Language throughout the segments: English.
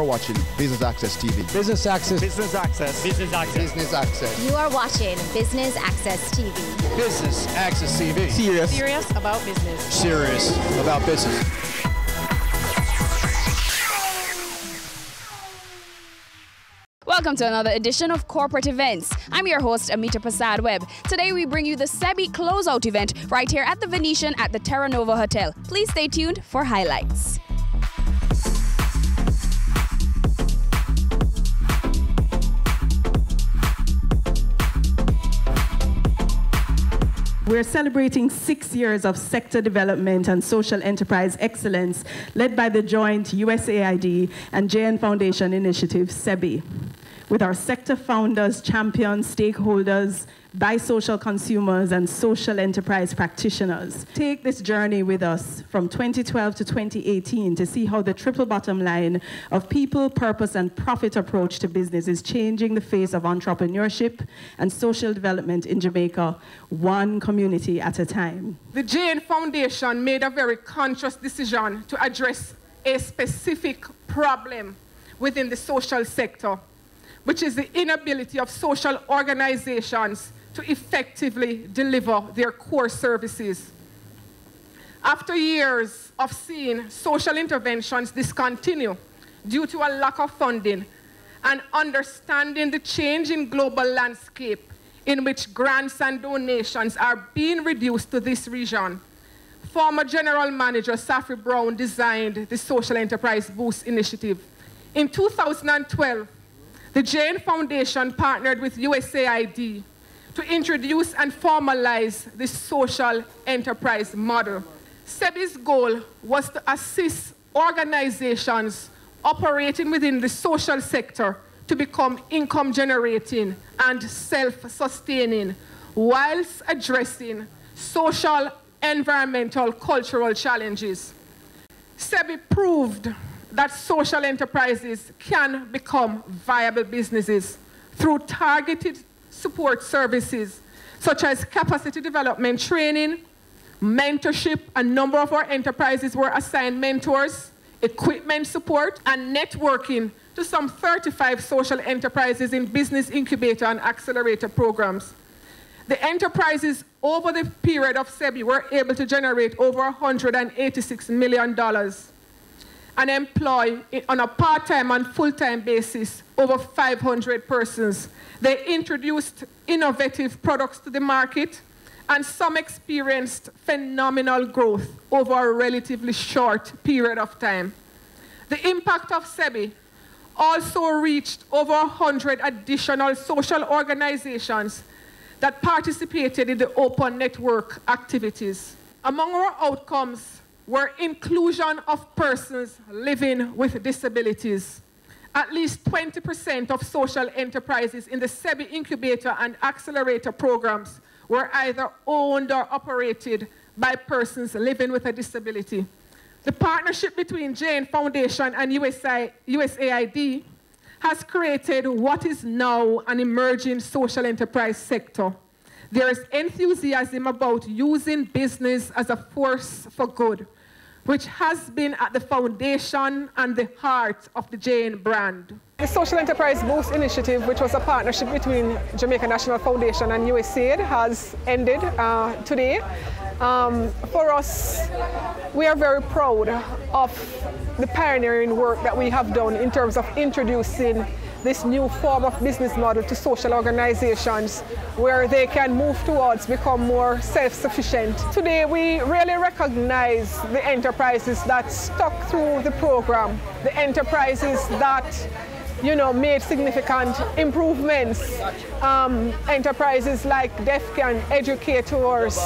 watching Business Access TV. Business Access. Business Access. Business Access. Business Access. You are watching Business Access TV. Business Access TV. Serious about business. Serious about business. Welcome to another edition of Corporate Events. I'm your host, Amita Prasad Webb. Today we bring you the SEBI Close Out event right here at the Venetian at the Terra Nova Hotel. Please stay tuned for highlights. We're celebrating 6 years of sector development and social enterprise excellence led by the joint USAID and JN Foundation initiative, SEBI. With our sector founders, champions, stakeholders, bi-social consumers, and social enterprise practitioners. Take this journey with us from 2012 to 2018 to see how the triple bottom line of people, purpose, and profit approach to business is changing the face of entrepreneurship and social development in Jamaica, one community at a time. The JN Foundation made a very conscious decision to address a specific problem within the social sector, which is the inability of social organizations to effectively deliver their core services. After years of seeing social interventions discontinue due to a lack of funding and understanding the changing global landscape in which grants and donations are being reduced to this region, former General Manager Safri Brown designed the Social Enterprise Boost Initiative. In 2012, the JN Foundation partnered with USAID to introduce and formalize the social enterprise model. SEBI's goal was to assist organizations operating within the social sector to become income generating and self-sustaining whilst addressing social, environmental, cultural challenges. SEBI proved that social enterprises can become viable businesses through targeted support services such as capacity development training, mentorship. A number of our enterprises were assigned mentors, equipment support, and networking to some 35 social enterprises in business incubator and accelerator programs. The enterprises over the period of SEBI were able to generate over $186 million and employ on a part-time and full-time basis over 500 persons. They introduced innovative products to the market, and some experienced phenomenal growth over a relatively short period of time. The impact of SEBI also reached over 100 additional social organizations that participated in the open network activities. Among our outcomes were inclusion of persons living with disabilities. At least 20% of social enterprises in the SEBI incubator and accelerator programs were either owned or operated by persons living with a disability. The partnership between JN Foundation and USAID has created what is now an emerging social enterprise sector. There is enthusiasm about using business as a force for good, which has been at the foundation and the heart of the JN brand. The Social Enterprise Boost Initiative, which was a partnership between Jamaica National Foundation and USAID, has ended today. For us, we are very proud of the pioneering work that we have done in terms of introducing this new form of business model to social organizations where they can move towards become more self-sufficient. Today we really recognize the enterprises that stuck through the program, the enterprises that made significant improvements. Enterprises like DEFCON, Educators,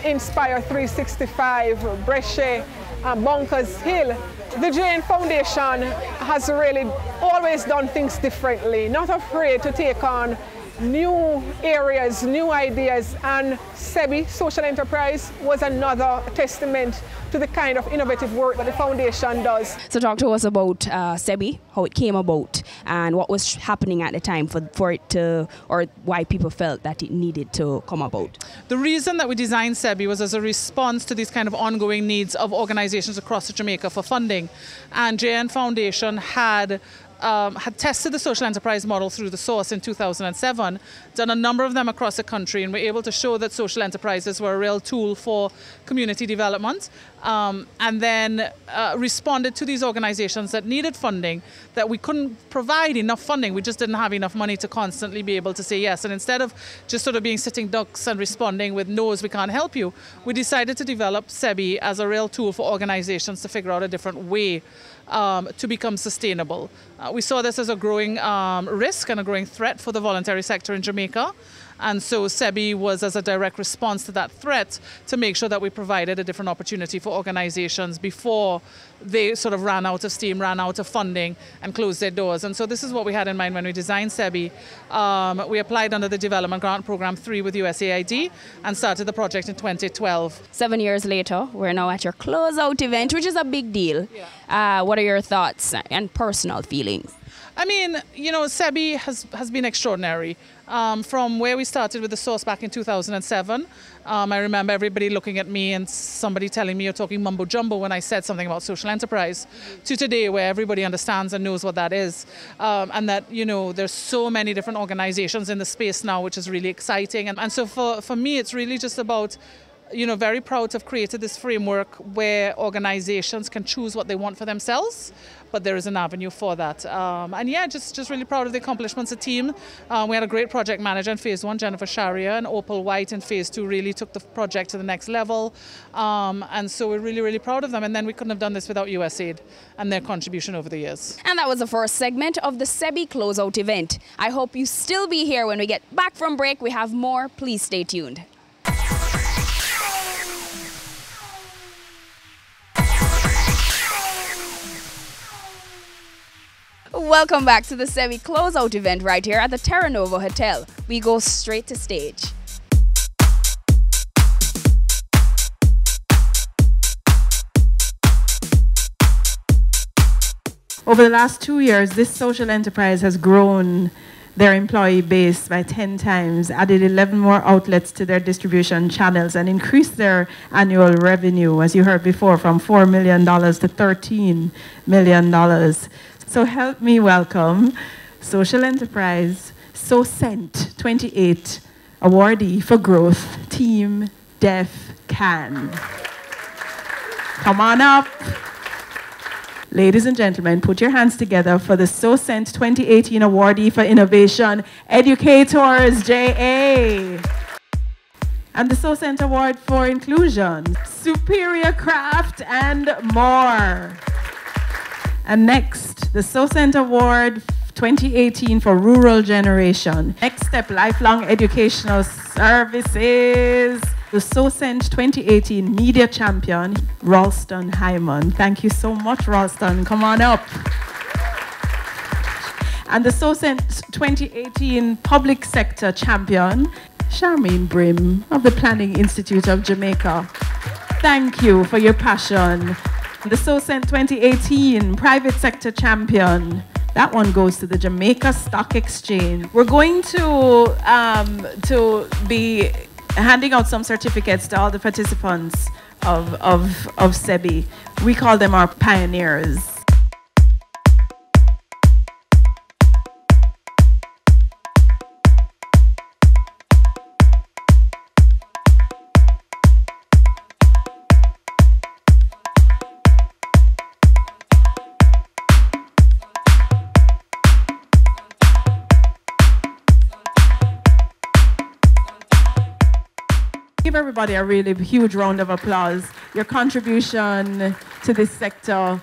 Inspire 365, Brescia, Bunkers Hill. The JN Foundation has really always done things differently, not afraid to take on new areas, new ideas, and SEBI, social enterprise, was another testament to the kind of innovative work that the foundation does. So talk to us about SEBI, how it came about, and what was happening at the time for it to, or why people felt that it needed to come about. The reason that we designed SEBI was as a response to these kind of ongoing needs of organizations across Jamaica for funding. And JN Foundation had tested the social enterprise model through the source in 2007, done a number of them across the country, and were able to show that social enterprises were a real tool for community development, and then responded to these organizations that needed funding, that we couldn't provide enough funding. We just didn't have enough money to constantly be able to say yes. And instead of just sort of being sitting ducks and responding with no's, we can't help you, we decided to develop SEBI as a real tool for organizations to figure out a different way to become sustainable. We saw this as a growing risk and a growing threat for the voluntary sector in Jamaica. And so SEBI was as a direct response to that threat to make sure that we provided a different opportunity for organizations before they sort of ran out of steam, ran out of funding, and closed their doors. And so this is what we had in mind when we designed SEBI. We applied under the Development Grant Program 3 with USAID and started the project in 2012. 7 years later, we're now at your closeout event, which is a big deal. Yeah. What are your thoughts and personal feelings? I mean, you know, SEBI has been extraordinary. From where we started with the source back in 2007, I remember everybody looking at me and somebody telling me you're talking mumbo jumbo when I said something about social enterprise, to today where everybody understands and knows what that is. And that, you know, there's so many different organizations in the space now, which is really exciting. And so for me, it's really just about, you know, very proud to have created this framework where organizations can choose what they want for themselves, but there is an avenue for that. And yeah, just really proud of the accomplishments of the team. We had a great project manager in phase 1, Jennifer Sharia, and Opal White in phase 2 really took the project to the next level. And so we're really, really proud of them. And then we couldn't have done this without USAID and their contribution over the years. And that was the first segment of the SEBI closeout event. I hope you still be here when we get back from break. We have more. Please stay tuned. Welcome back to the SEBI closeout event right here at the Terra Nova Hotel. We go straight to stage. Over the last 2 years, this social enterprise has grown their employee base by 10 times, added 11 more outlets to their distribution channels, and increased their annual revenue, as you heard before, from $4 million to $13 million. So help me welcome Social Enterprise SOCENT 28 Awardee for Growth, Team Def Can. Come on up. Ladies and gentlemen, put your hands together for the SOCENT 2018 Awardee for Innovation, Educators JA. And the SOCENT Award for Inclusion, Superior Craft, and more. And next, the SOCENT Award 2018 for Rural Generation. Next Step Lifelong Educational Services. The SOCENT 2018 Media Champion, Ralston Hyman. Thank you so much, Ralston. Come on up. And the SOCENT 2018 Public Sector Champion, Charmaine Brim of the Planning Institute of Jamaica. Thank you for your passion. The SOCENT 2018 Private Sector Champion. That one goes to the Jamaica Stock Exchange. We're going to be handing out some certificates to all the participants of SEBI. We call them our pioneers. Give everybody a really huge round of applause. Your contribution to this sector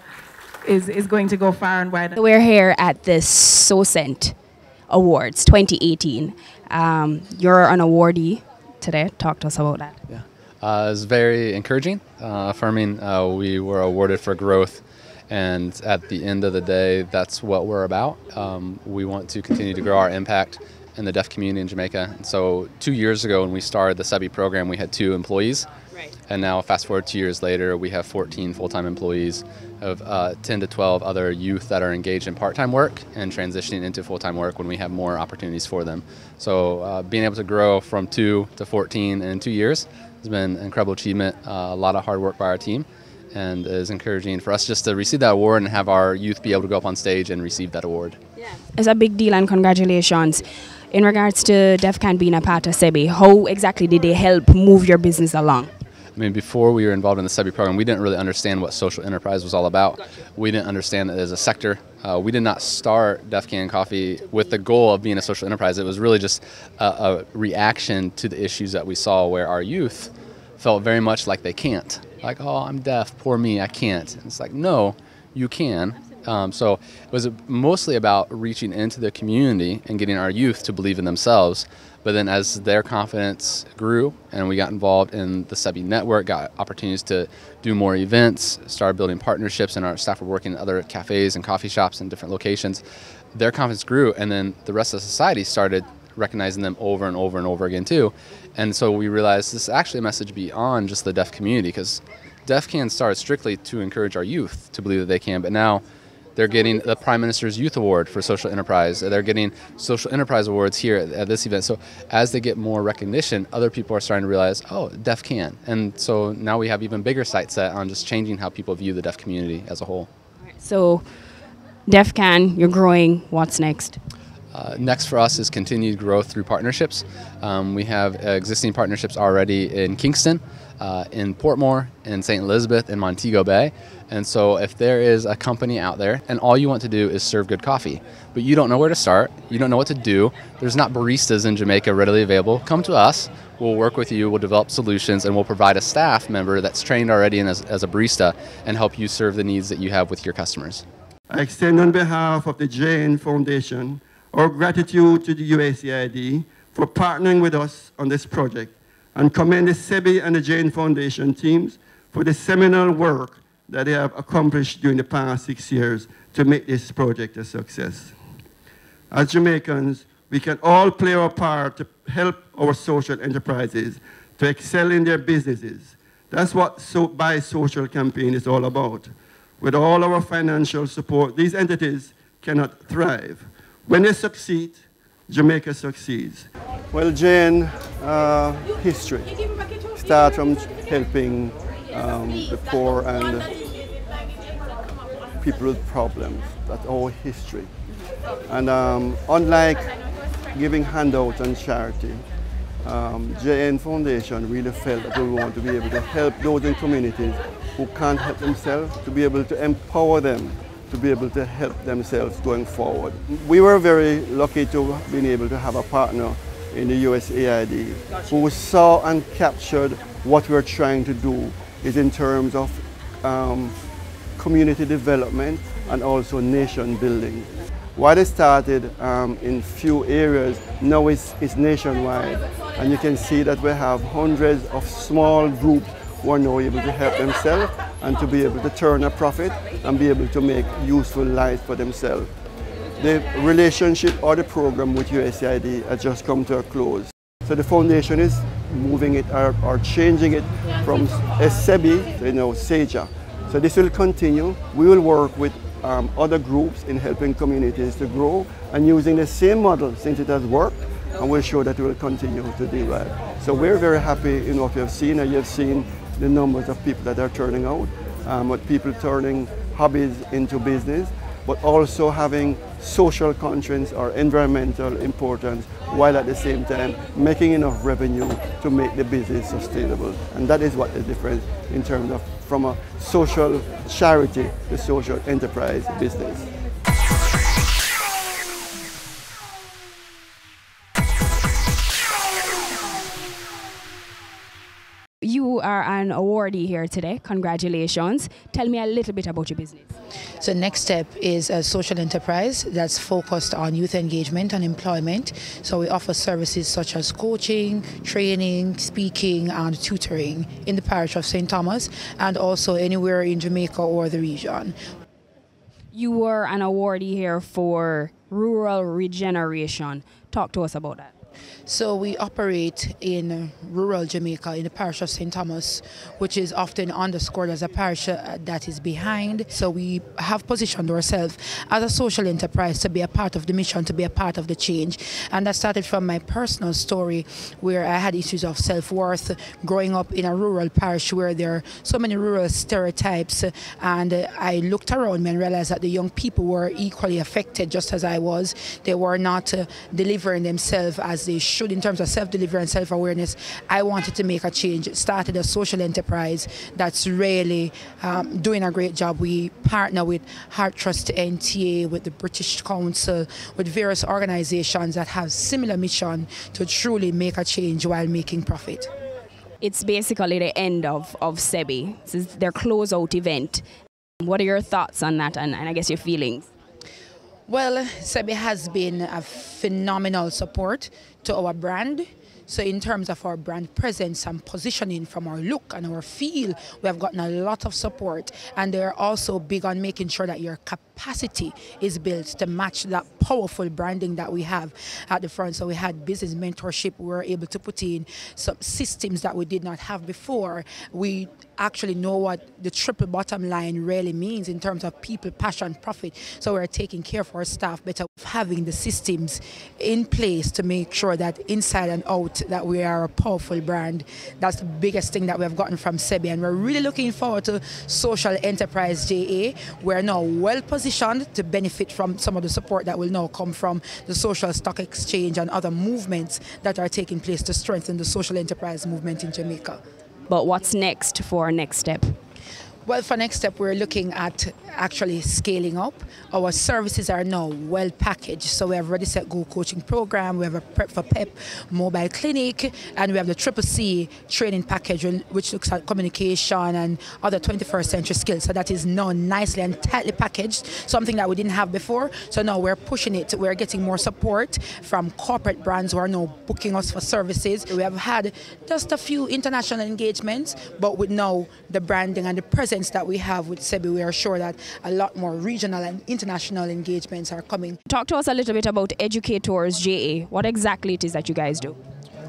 is going to go far and wide. We're here at the SOCENT Awards 2018. You're an awardee today. Talk to us about that. Yeah, it's very encouraging, affirming. We were awarded for growth, and at the end of the day, that's what we're about. We want to continue to grow our impact in the deaf community in Jamaica. And so 2 years ago when we started the SEBI program, we had 2 employees. Right. And now fast forward 2 years later, we have 14 full-time employees, of 10 to 12 other youth that are engaged in part-time work and transitioning into full-time work when we have more opportunities for them. So being able to grow from 2 to 14 in 2 years has been an incredible achievement, a lot of hard work by our team, and is encouraging for us just to receive that award and have our youth be able to go up on stage and receive that award. It's a big deal and congratulations. In regards to DEFCON being a part of SEBI, how exactly did they help move your business along? I mean, before we were involved in the SEBI program, we didn't really understand what social enterprise was all about. Gotcha. We didn't understand it as a sector. We did not start DEFCON Coffee with the goal of being a social enterprise. It was really just a reaction to the issues that we saw where our youth felt very much like they can't. Like, oh, I'm deaf, poor me, I can't. And it's like, no, you can. So it was mostly about reaching into the community and getting our youth to believe in themselves. But then as their confidence grew and we got involved in the SEBI network, got opportunities to do more events, started building partnerships, and our staff were working in other cafes and coffee shops in different locations, their confidence grew, and then the rest of society started recognizing them over and over and over again too. And so we realized this is actually a message beyond just the deaf community, because DEFCON started strictly to encourage our youth to believe that they can, but now they're getting the Prime Minister's Youth Award for Social Enterprise. They're getting Social Enterprise Awards here at this event. So as they get more recognition, other people are starting to realize, oh, deaf can. And so now we have even bigger sight set on just changing how people view the deaf community as a whole. So DEFCON, you're growing. What's next? Next for us is continued growth through partnerships. We have existing partnerships already in Kingston, in Portmore, in St. Elizabeth, in Montego Bay. And so if there is a company out there and all you want to do is serve good coffee, but you don't know where to start, you don't know what to do, there's not baristas in Jamaica readily available, come to us. We'll work with you, we'll develop solutions, and we'll provide a staff member that's trained already as a barista and help you serve the needs that you have with your customers. I extend on behalf of the JN Foundation our gratitude to the USAID for partnering with us on this project, and commend the SEBI and the JN Foundation teams for the seminal work that they have accomplished during the past 6 years to make this project a success. As Jamaicans, we can all play our part to help our social enterprises to excel in their businesses. That's what Buy Social campaign is all about. With all our financial support, these entities cannot thrive. When they succeed, Jamaica succeeds. Well, Jane, history. Start from helping the poor and people with problems. That's our history. And unlike giving handouts and charity, JN Foundation really felt that we want to be able to help those in communities who can't help themselves, to be able to empower them to be able to help themselves going forward. We were very lucky to have been able to have a partner in the USAID who saw and captured what we're trying to do is in terms of community development and also nation building. What it started in few areas, now it's nationwide, and you can see that we have hundreds of small groups who are now able to help themselves and to be able to turn a profit and be able to make useful lives for themselves. The relationship or the program with USAID has just come to a close. So the foundation is moving it or changing it from SEBI to SEJA. So this will continue. We will work with other groups in helping communities to grow and using the same model since it has worked, and we're sure that it will continue to do that. So we're very happy in what we have seen, and you have seen the numbers of people that are turning out, with people turning hobbies into business, but also having social conscience or environmental importance, while at the same time making enough revenue to make the business sustainable. And that is what the difference in terms of from a social charity to social enterprise business. You are an awardee here today. Congratulations. Tell me a little bit about your business. So next step is a social enterprise that's focused on youth engagement and employment. So we offer services such as coaching, training, speaking and tutoring in the parish of St. Thomas and also anywhere in Jamaica or the region. You were an awardee here for rural regeneration. Talk to us about that. So we operate in rural Jamaica in the parish of St. Thomas, which is often underscored as a parish that is behind. So we have positioned ourselves as a social enterprise to be a part of the mission, to be a part of the change. And that started from my personal story where I had issues of self-worth growing up in a rural parish where there are so many rural stereotypes. And I looked around me and realized that the young people were equally affected just as I was. They were not delivering themselves as they should in terms of self-delivery and self-awareness. I wanted to make a change. It started a social enterprise that's really doing a great job. We partner with Heart Trust NTA, with the British Council, with various organizations that have similar mission to truly make a change while making profit. It's basically the end of SEBI. This is their closeout event. What are your thoughts on that and I guess your feelings? Well, SEBI has been a phenomenal support to our brand. So in terms of our brand presence and positioning, from our look and our feel, we have gotten a lot of support. And they're also big on making sure that your capacity is built to match that powerful branding that we have at the front. So we had business mentorship. We were able to put in some systems that we did not have before. We actually know what the triple bottom line really means in terms of people, passion, profit. So we're taking care of our staff better, having the systems in place to make sure that inside and out that we are a powerful brand. That's the biggest thing that we have gotten from SEBI, and we're really looking forward to Social Enterprise JA. We're now well positioned to benefit from some of the support that will now come from the Social Stock Exchange and other movements that are taking place to strengthen the social enterprise movement in Jamaica. But what's next for our next step? Well, for next step, we're looking at actually scaling up. Our services are now well packaged. So we have Ready, Set, Go coaching program, we have a Prep for PEP mobile clinic, and we have the CCC training package, which looks at communication and other 21st century skills. So that is now nicely and tightly packaged, something that we didn't have before. So now we're pushing it. We're getting more support from corporate brands who are now booking us for services. We have had just a few international engagements, but with now the branding and the presence that we have with SEBI, we are sure that a lot more regional and international engagements are coming. Talk to us a little bit about Educators JA. What exactly it is that you guys do?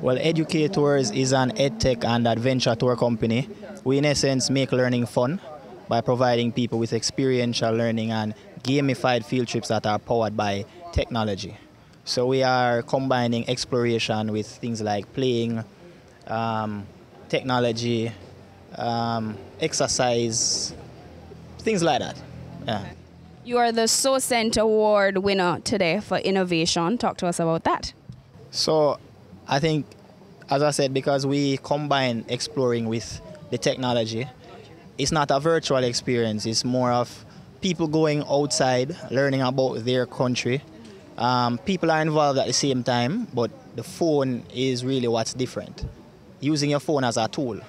Well, Educators is an edtech and adventure tour company. We in essence make learning fun by providing people with experiential learning and gamified field trips that are powered by technology. So we are combining exploration with things like playing, technology, exercise, things like that. Yeah. You are the SOCENT Award winner today for innovation. Talk to us about that. So I think, as I said, because we combine exploring with the technology, it's not a virtual experience. It's more of people going outside, learning about their country. People are involved at the same time, but the phone is really what's different. Using your phone as a tool.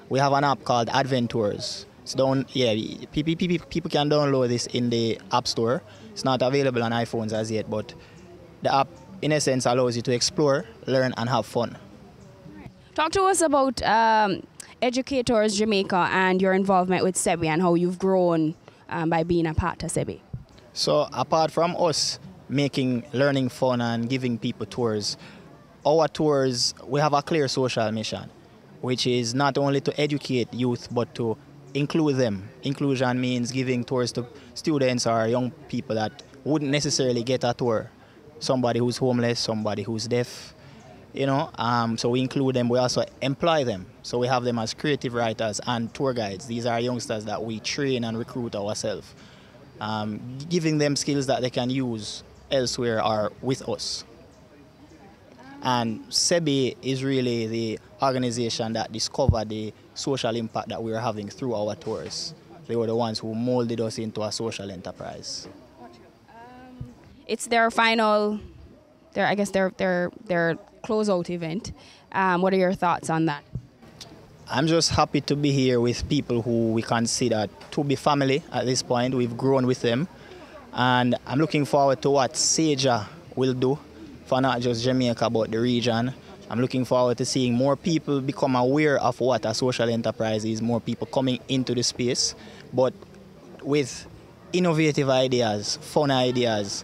We have an app called Adventures. So people can download this in the App Store. It's not available on iPhones as yet, but the app, in essence, allows you to explore, learn, and have fun. Talk to us about Educators Jamaica and your involvement with SEBI and how you've grown by being a part of SEBI. So apart from us making learning fun and giving people tours, our tours, we have a clear social mission, which is not only to educate youth, but to include them. Inclusion means giving tours to students or young people that wouldn't necessarily get a tour. Somebody who's homeless, somebody who's deaf, so we include them. We also employ them. So we have them as creative writers and tour guides. These are youngsters that we train and recruit ourselves, giving them skills that they can use elsewhere or with us. And SEBI is really the organization that discovered the social impact that we are having through our tours. They were the ones who molded us into a social enterprise. It's their final, their closeout event. What are your thoughts on that? I'm just happy to be here with people who we consider to be family at this point. We've grown with them. And I'm looking forward to what SEJA will do for not just Jamaica, but the region. I'm looking forward to seeing more people become aware of what a social enterprise is, more people coming into the space, but with innovative ideas, fun ideas,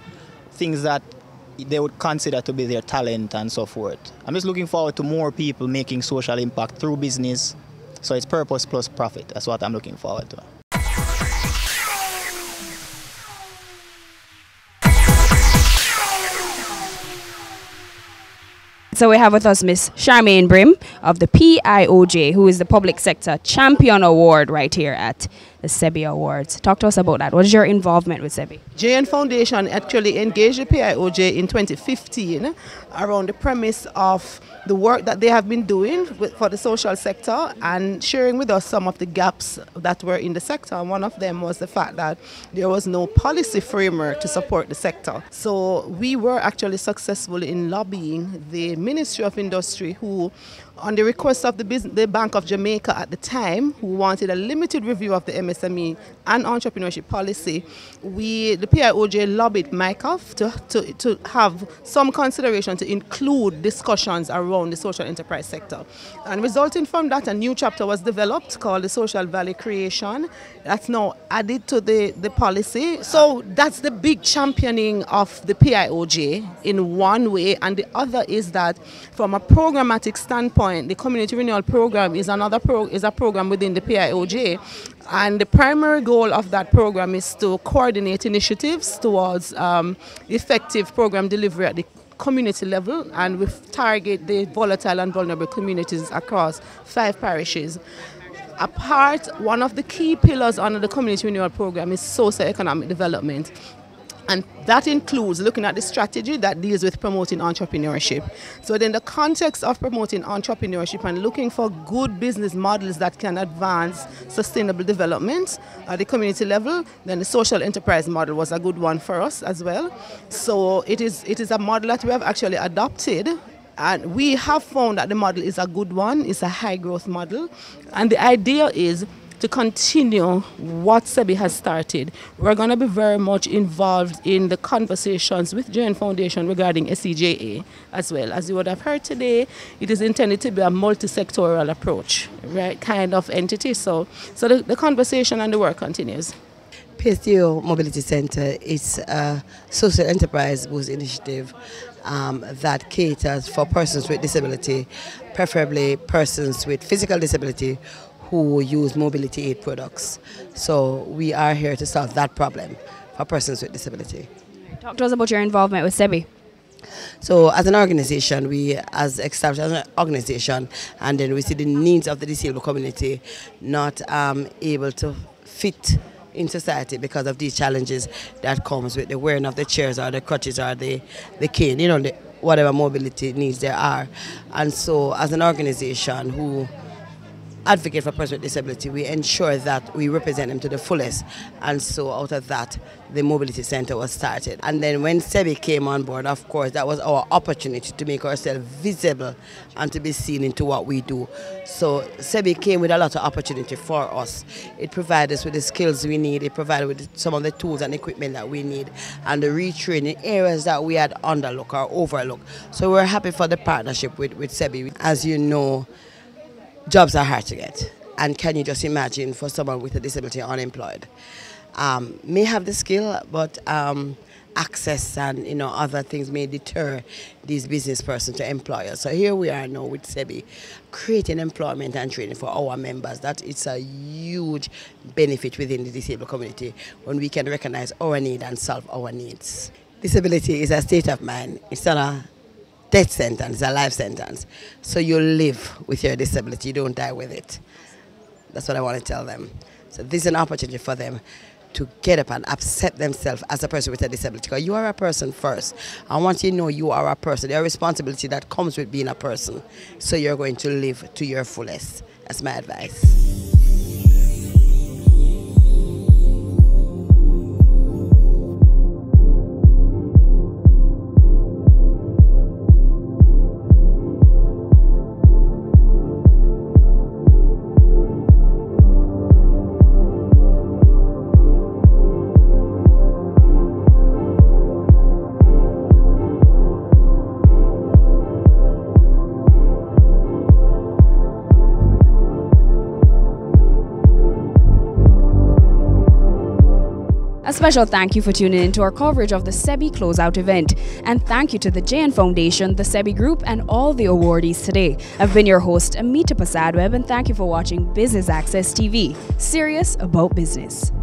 things that they would consider to be their talent and so forth. I'm just looking forward to more people making social impact through business. So it's purpose plus profit. That's what I'm looking forward to. So we have with us Miss Charmaine Brim of the PIOJ, who is the Public Sector Champion Award right here at the SEBI Awards. Talk to us about that. What is your involvement with SEBI? JN Foundation actually engaged the PIOJ in 2015 around the premise of the work that they have been doing for the social sector and sharing with us some of the gaps that were in the sector. And one of them was the fact that there was no policy framework to support the sector. So we were actually successful in lobbying the Ministry of Industry, who, on the request of the Bank of Jamaica at the time, who wanted a limited review of the MSME and entrepreneurship policy, the PIOJ lobbied MICOF to have some consideration to include discussions around the social enterprise sector. And resulting from that, a new chapter was developed called the Social Value Creation. That's now added to the policy. So that's the big championing of the PIOJ in one way, and the other is that from a programmatic standpoint, the Community Renewal Program is a program within the PIOJ, and the primary goal of that program is to coordinate initiatives towards effective program delivery at the community level, and we target the volatile and vulnerable communities across 5 parishes. One of the key pillars under the Community Renewal Program is socio-economic development. And that includes looking at the strategy that deals with promoting entrepreneurship. So in the context of promoting entrepreneurship and looking for good business models that can advance sustainable development at the community level, then the social enterprise model was a good one for us as well. So it is a model that we have actually adopted, and we have found that the model is a good one. It's a high growth model, and the idea is to continue what SEBI has started. We're going to be very much involved in the conversations with JN Foundation regarding SEJA as well. As you would have heard today, it is intended to be a multi-sectoral approach, right, kind of entity. So the conversation and the work continues. PSTO Mobility Center is a social enterprise boost initiative that caters for persons with disability, preferably persons with physical disability who use mobility aid products. So we are here to solve that problem for persons with disability. Talk to us about your involvement with SEBI. So as an organization, we established as an organization, and then we see the needs of the disabled community not able to fit in society because of these challenges that comes with the wearing of the chairs or the crutches or the cane, whatever mobility needs there are. And so as an organization who advocate for persons with disability, we ensure that we represent them to the fullest, and so out of that the Mobility Center was started. And then when SEBI came on board, of course, that was our opportunity to make ourselves visible and to be seen into what we do. So SEBI came with a lot of opportunity for us. It provided us with the skills we need, it provided with some of the tools and equipment that we need, and the retraining areas that we had underlooked or overlooked. So we're happy for the partnership with SEBI. As you know, jobs are hard to get, and can you just imagine for someone with a disability unemployed? May have the skill, but access and other things may deter these business persons to employers. So here we are now with SEBI creating employment and training for our members. That it's a huge benefit within the disabled community when we can recognize our need and solve our needs. Disability is a state of mind. It's not a death sentence, a life sentence. So you live with your disability, you don't die with it. That's what I want to tell them. So this is an opportunity for them to get up and accept themselves as a person with a disability. Because you are a person first. And once you know you are a person, there are responsibility that comes with being a person. So you're going to live to your fullest. That's my advice. A special thank you for tuning in to our coverage of the SEBI Closeout event. And thank you to the JN Foundation, the SEBI Group, and all the awardees today. I've been your host, Amita Prasadweb, and thank you for watching Business Access TV. Serious about business.